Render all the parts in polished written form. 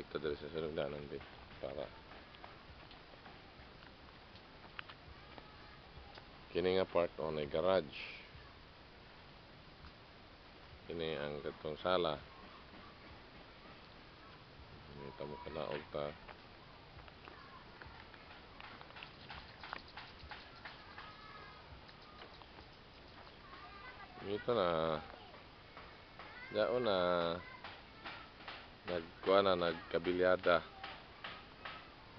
dito diri sa sulugdanan bit para kini nga part o na garage. Kini ang katong sala. Kita mo kanaog ta. Dito na. Daon na. Nagkuha na, nagkabilyada.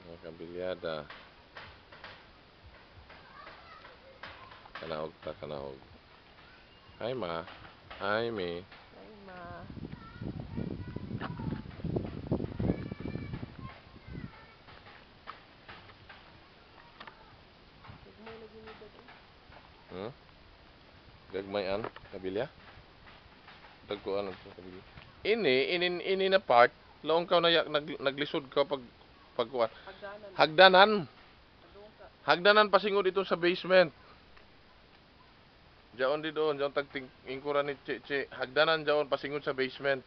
Nagkabilyada. Kanaog ta, kanaog. Hi ma. Hi me. Ay, ma. Gagmay lagi ni dad. Hmm? Gagmayan, kabilya? Dagkuan ang kabilya. Ini na part, laong ka na naglisod ka pagkuan. Hagdanan. Hagdanan. Adung sa Hagdanan pasingod dito sa basement. Jaon di doon, jaon tagting ingkuran ni Che. Hagdanan jaon pasingod sa basement.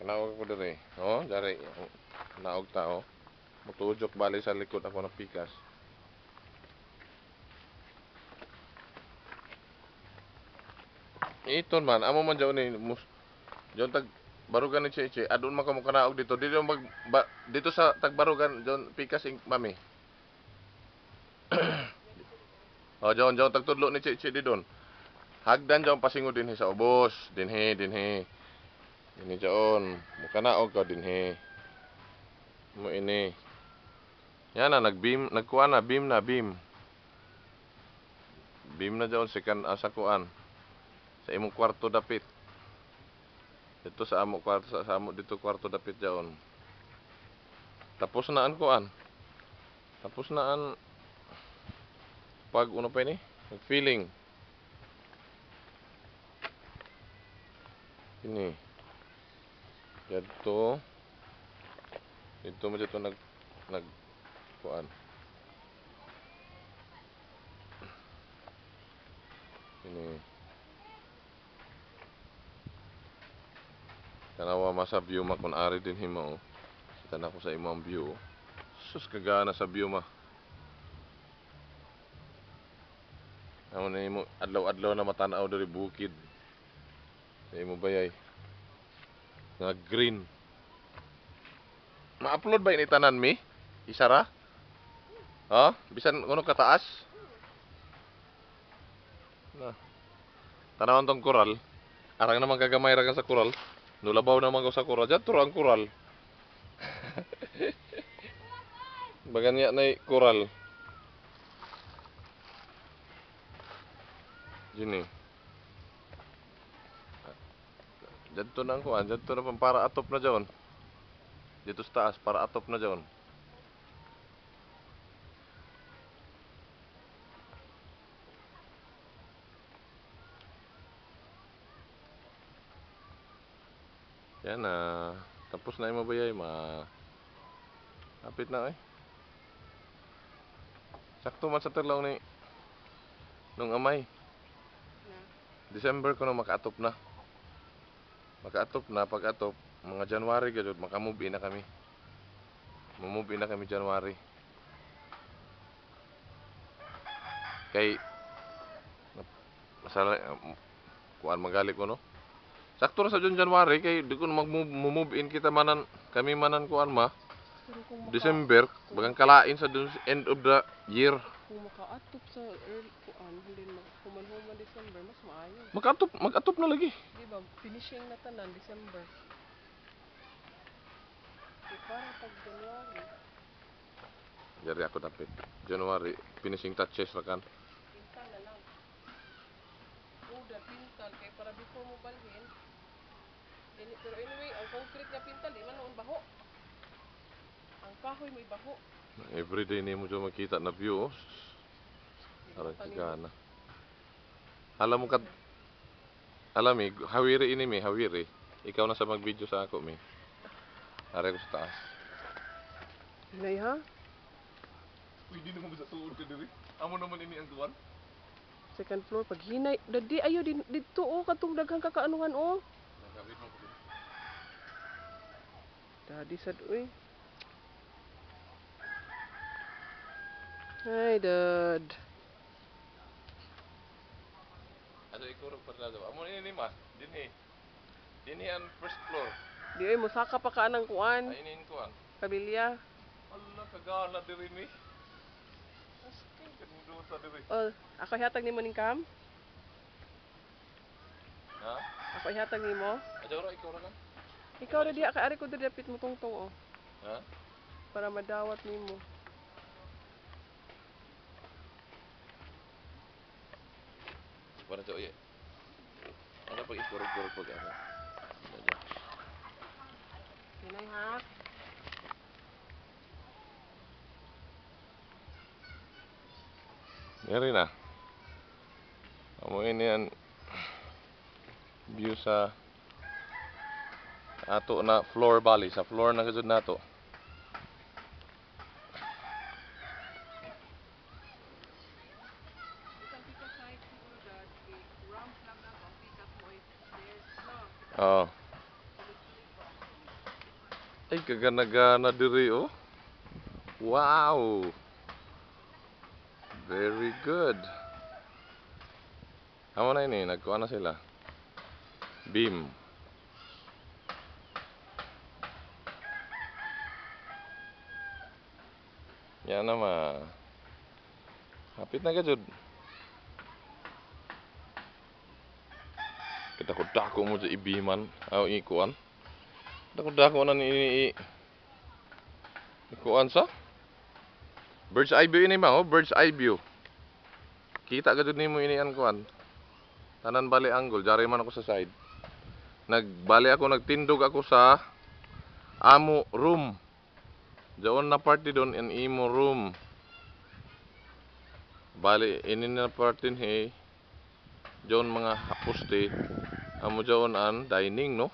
Kanaog ko diri. Oh, dari. Kanaog ta oh. Mutujok bali sa likod ako ng pikas. Iton man, amo man jaon ni jaon tag barugan ni Che. Adun man kamo kanaog dito. Dito dito sa tagbarugan jaon pikas mami. Oh, jaon tagtudlo ni Che di doon. Hagdan jaon pasingod dinhi sa ubos, dinhi. Ini jaon, mukanaog ka dinhi. Mo ini. Yan na nagkuha na beam. Beam na jaon second sa kuan. Sa imong kwarto dapit. Dito sa amo kwarto sa amo dito kwarto dapit jaon. Tapos na ang kuan. Tapos na ang pag uno pa ini, feeling. Ini. Dito mo dito nag kuan. Ini. Tanawa masa view ma kun ari din himo. Kita na ko sa imong view. Sus kagana sa view ma. Amo na imo adlaw-adlaw na matanaw diri bukid. Sa imo bayay. Nga green. Ma-upload ba ini tanan mi? Isara? Ha? Bisan kuno kataas? Na. Tanawon tong koral. Arang naman kagamay ra ka sa koral. Nulabaw naman ko sa koral. Diyan turo ang koral. Baganya na koral. Gini. Dito na ang kuan. Dito na pang para atop na dyan. Dito sa taas. Para atop na dyan. Yan na. Tapos na yung mabayay ma. Kapit na eh. Sakto man sa taglaw ni nung amay. na. December ko na makaatop na. Pag-atop, mga January gajud maka-move in na kami. Move in na kami January. Kay masala kuan magali ko no. Sakto ra sa January kay di ko mag-move in kita manan kami manan kuan ma. Pero kung December bagang kalain sa end of the year. kung makaatop sa early kuan, hindi human December mas maayo. Mag-atop na lagi. Di ba? Finishing na tanan December. Di para pag January. Jari ako dapit. January finishing touches ra kan. Pintal na lang. Uda, pintal. Kaya para before mo balhin. Pero anyway, ang concrete nga pintal, di man noon baho. Ang kahoy may baho. Everyday nimo jo makita na view. Aron kagana. Alam mo kat alam mi, hawiri ini mi, hawiri. Ikaw na sa mag-video sa ako mi. Are ko sa taas. Hinay ha? Uy, di naman bisa tuod ka diri. Amo naman ini ang tuwan. Second floor. Pag hinay. Dadi, ayo dito oh. Katong daghang kakaanuhan oh. Nagawin mo ko. Daddy sad uy. Hi, Dad. Ato ikurog pa na daw. Amo ini ma. Dinhi. Dinhi ang first floor. Di uy, musaka pa ka ng kuan. Ay inin ko an. Kabilya. Allah kagana diri ni. Asking kanuduta diri. Oh, ako ihatag nimo ning kam? Ha? Ako ihatag nimo? Ajo ra ikaw ra kan? Ikaw ra diha kay ari ko diri dapit mo tungtong oh. Ha? Para madawat nimo. Para to iya. Ano pag ikurog-kurog pag ano? Kinay ha. Yari na. Amo ini ang view sa ato na floor bali sa floor na gud nato. Isang pika side siguro dad kay ramp lang na ang pikas mo is stairs na. Oh. Ay kagana-gana diri oh. Wow. Very good. Amo na ini nagkuha na sila. Beam. Yan naman. Hapit na gajud. Kita ko dako mo sa ibiman. Aw ikuan. Dako na ni ikuan sa. Bird's eye view ini ma, oh, bird's eye view. Kita gajud nimo ini an kuan. Tanan bali angle, jari man ako sa side. Nagtindog ako sa amo room. Doon na party doon in imo room. Bali ini na party he. Doon mga hapuste. Amo doon an dining no.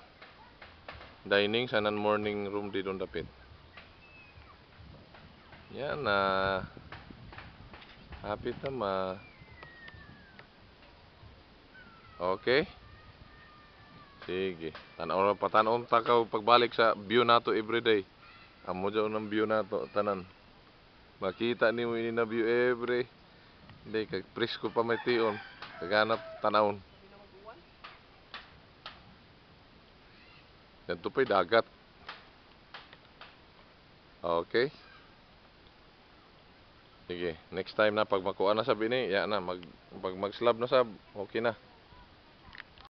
Dining sa nan morning room di doon dapit. Yan na. Hapit na ma. Okay. Sige. Tanaw patanon ta ka pagbalik sa view nato everyday. Amo daw ng view nato tanan. Makita nimo ini na view every day kag presko pa may tion. Kaganap tanawon. Dito pa'y dagat. Okay. Sige, next time na pag makuha na sa bini, ya na pag mag-slab na sab, okay na.